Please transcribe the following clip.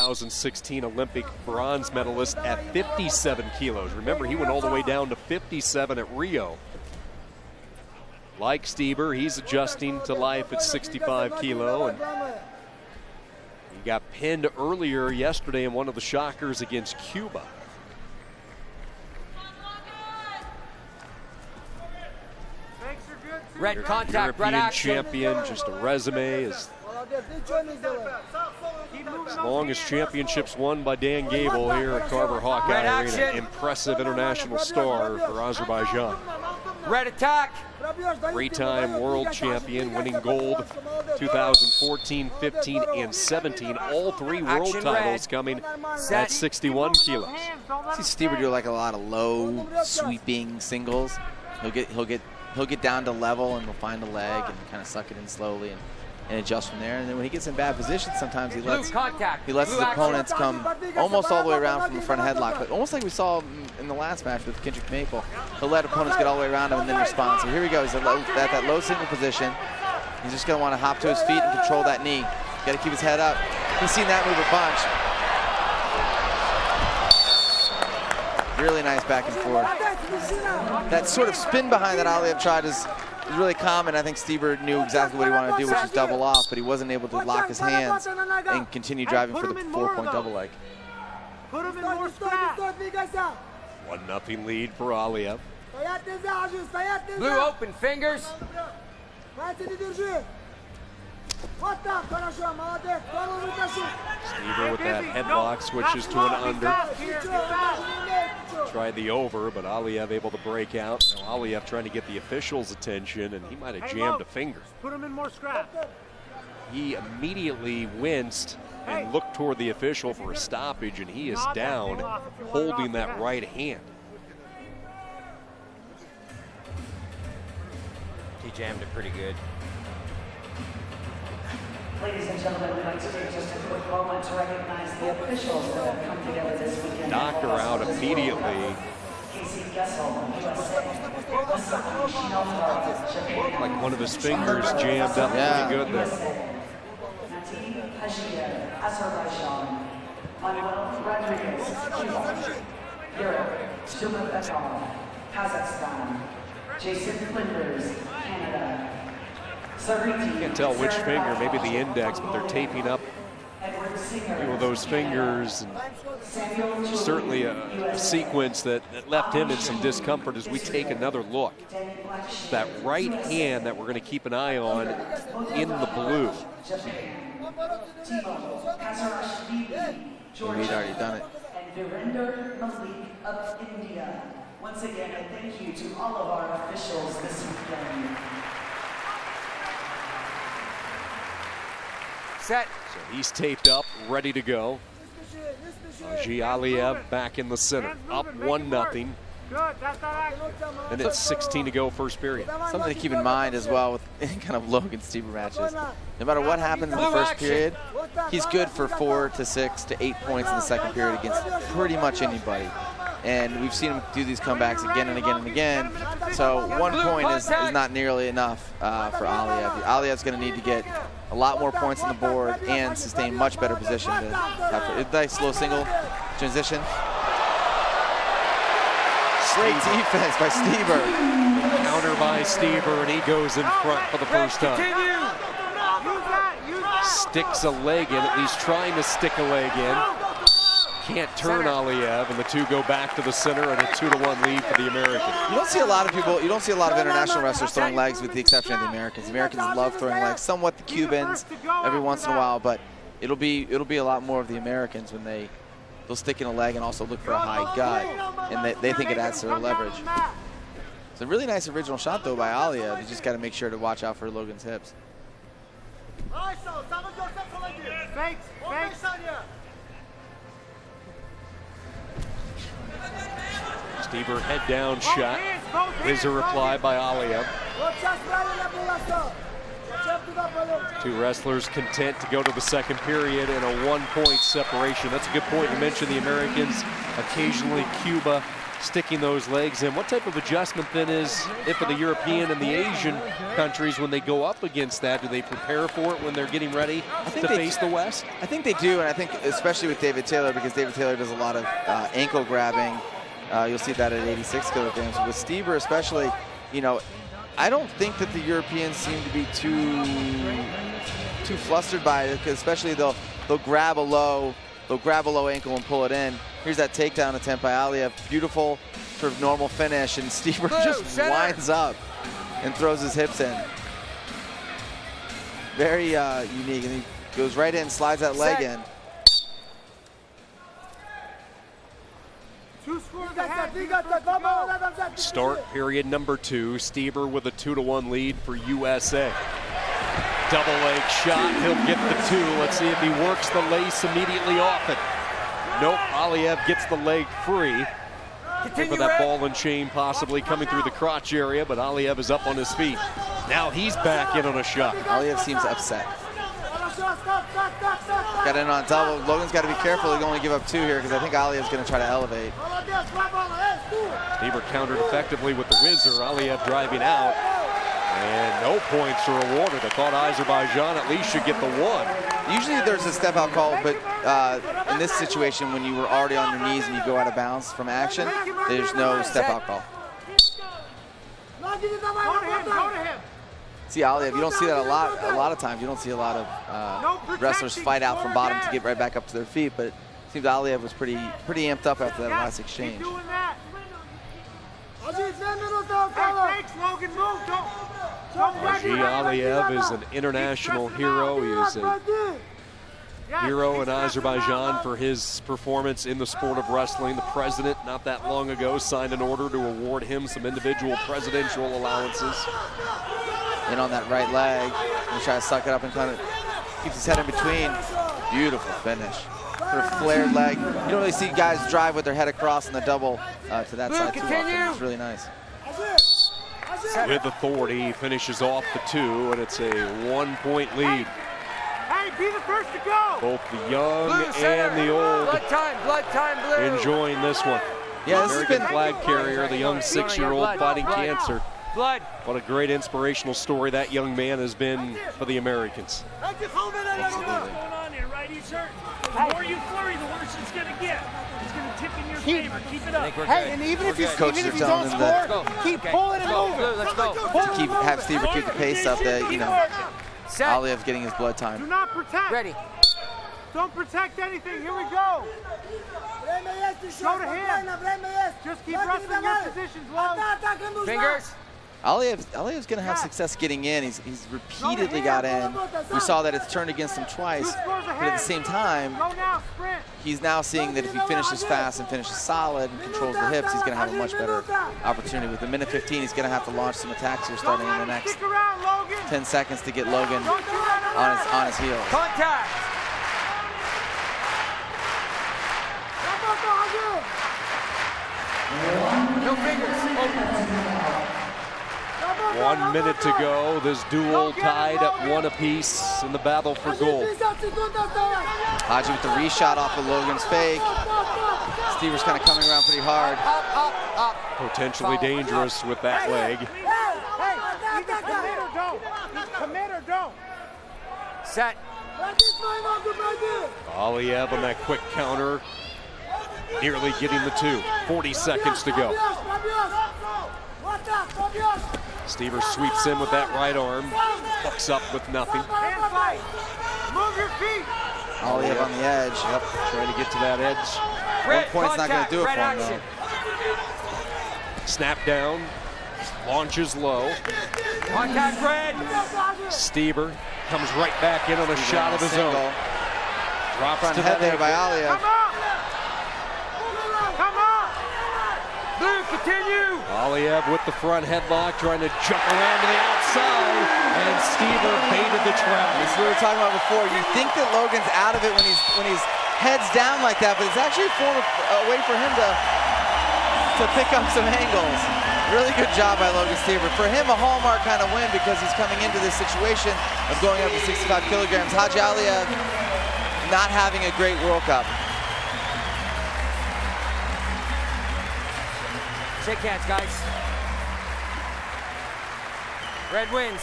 2016 Olympic bronze medalist at 57 kilos. Remember, he went all the way down to 57 at Rio. Like Stieber, he's adjusting to life at 65 kilo. And he got pinned earlier yesterday in one of the shockers against Cuba. Red contact, red European action. champion, just a resume. As long as championships won by Dan Gable here at Carver Hawkeye Arena. Impressive international star for Azerbaijan. Red attack. Three-time world champion, winning gold 2014, 15, and 17. All three world Action titles red. coming at 61 kilos. See Stieber do like a lot of low sweeping singles. He'll get down to level and he'll find a leg and kind of suck it in slowly and adjust from there. And then when he gets in bad positions, sometimes he lets his opponents come almost all the way around from the front headlock. But almost like we saw in the last match with Kendrick Maple, he'll let opponents get all the way around him and then respond. So here he goes at that low single position. He's just going to want to hop to his feet and control that knee. Got to keep his head up. He's seen that move a bunch. Really nice back and forth. That sort of spin behind that ALIYEV tried is really common. I think Stieber knew exactly what he wanted to do, which is double off, but he wasn't able to lock his hands and continue driving for the 4-point double leg. Put him in more scrap. 1-0 lead for ALIYEV. Blue open fingers. Stieber with that headlock switches to an under. Tried the over, but ALIYEV able to break out. Now ALIYEV trying to get the official's attention, and he might have jammed a finger. Put him in more scrap. He immediately winced and looked toward the official for a stoppage, and he is down, holding that right hand. He jammed it pretty good. Ladies and gentlemen, we'd like to take just a quick moment to recognize the officials that have come together this weekend. Knocked her out immediately. Looked like one of his fingers jammed up pretty good there. Azerbaijan. Manuel Rodriguez, Cuba. Europe, Stuart Bekal, Kazakhstan. Jason Flinders, Canada. You can't tell which finger, maybe the index, but they're taping up a few of those fingers. And certainly a sequence that left him in some discomfort as we take another look. That right hand that we're going to keep an eye on in the blue. He'd already done it. And Virender Malik of India. Once again, a thank you to all of our officials this weekend. Set. So he's taped up, ready to go. ALIYEV back in the center, up 1-0. And it's 16 to go first period. Something to keep in mind as well with any kind of Logan Stieber matches. No matter what happens in the first period, he's good for 4 to 6 to 8 points in the second period against pretty much anybody. And we've seen him do these comebacks again and again and again. So 1 point is not nearly enough for ALIYEV. ALIYEV's going to need to get a lot more points on the board and sustain much better position. Nice slow single transition. Great defense by Stieber. Counter by Stieber, and he goes in front for the first time. Sticks a leg in, at least trying to stick a leg in. Can't turn ALIYEV, and the two go back to the center, and a 2-1 lead for the Americans. You don't see a lot of people, you don't see a lot of international wrestlers throwing legs with the exception of the Americans. The Americans love throwing legs, somewhat the Cubans every once in a while, but it'll be a lot more of the Americans when they'll stick in a leg and also look for a high gut, and they think it adds to their leverage. It's a really nice original shot though by ALIYEV. You just got to make sure to watch out for Logan's hips. Stieber head down shot. Is a reply by ALIYEV. Two wrestlers content to go to the second period in a 1-point separation. That's a good point. You mentioned the Americans, occasionally Cuba sticking those legs in. What type of adjustment then is it for the European and the Asian countries when they go up against that? Do they prepare for it when they're getting ready to face the West? I think they do, and I think especially with David Taylor, because David Taylor does a lot of ankle grabbing. You'll see that at 86 kilograms. With Stieber especially, you know, I don't think that the Europeans seem to be too flustered by it, because especially they'll grab a low ankle and pull it in. Here's that takedown attempt by ALIYEV. Beautiful sort of normal finish, and Stieber just winds up and throws his hips in. Very unique, and he goes right in, slides that leg in. Start period number 2. Stieber with a 2-1 lead for USA. Double leg shot, he'll get the 2. Let's see if he works the lace immediately off it. Nope, ALIYEV gets the leg free. For that ball and chain possibly coming through the crotch area, but ALIYEV is up on his feet. Now he's back in on a shot. ALIYEV seems upset. Got in on double. Logan's got to be careful. He can only give up 2 here, because I think ALIYEV's going to try to elevate. Stieber countered effectively with the whizzer. ALIYEV driving out. And no points are awarded. I thought Azerbaijan at least should get the 1. Usually there's a step out call, but in this situation, when you were already on your knees and you go out of bounds from action, there's no step out call. See ALIYEV, you don't see that a lot of times. You don't see a lot of wrestlers fight out from bottom to get right back up to their feet, but it seems ALIYEV was pretty amped up after that last exchange. ALIYEV is an international hero. He is a hero in Azerbaijan for his performance in the sport of wrestling. The president, not that long ago, signed an order to award him some individual presidential allowances. In on that right leg, he's trying to suck it up and kind of keeps his head in between. Beautiful finish. Sort of flared leg. You don't really see guys drive with their head across in the double to that side too often. It's really nice. With authority, he finishes off the 2, and it's a 1-point lead. Hey, be the first to go. Both the young and the old blood time, blue. enjoying this one. Yeah, this American has been flag carrier, the young 6-year-old fighting cancer. Blood. What a great inspirational story that young man has been for the Americans. What's going on here, right? He's hurt. The more you flurry, the worse it's going to get. It's going to tip in your favor. Keep it up. Hey, and even if you don't score, keep pulling and moving. Let's go. Have Stieber keep the pace up that, you know, ALIYEV getting his blood time. Do not protect. Ready. Don't protect anything. Here we go. Go to him. Just keep wrestling your positions low. Fingers. ALIYEV's going to have success getting in. He's repeatedly got in. We saw that it's turned against him twice, but at the same time, he's now seeing that if he finishes fast and finishes solid and controls the hips, he's going to have a much better opportunity. With the minute 15, he's going to have to launch some attacks here starting in the next 10 seconds to get Logan on his heels. Contact. No fingers. 1 minute to go. This duel tied at 1 apiece in the battle for gold. Haji with the reshot off of Logan's fake. Stieber's kind of coming around pretty hard. Potentially dangerous with that leg. Commit or don't. Set. ALIYEV on that quick counter, nearly getting the 2. 40 seconds to go. Stieber sweeps in with that right arm, hooks up with nothing. Move your feet. ALIYEV on the edge. Yep, trying to get to that edge. 1 point's not going to do it for him, though. Snap down, launches low. Contact red. Stieber comes right back in on a shot of his own. Drops Front to head that there by ALIYEV. Come on. Blue, continue. ALIYEV with the front headlock, trying to jump around to the outside, and Stieber baited the trap. This is what we were talking about before. You think that Logan's out of it when he's heads down like that, but it's actually a way for him to pick up some angles. Really good job by Logan Stieber. For him, a hallmark kind of win because he's coming into this situation of going up to 65 kilograms. Haji ALIYEV not having a great World Cup. Shake hands, guys. Red wins.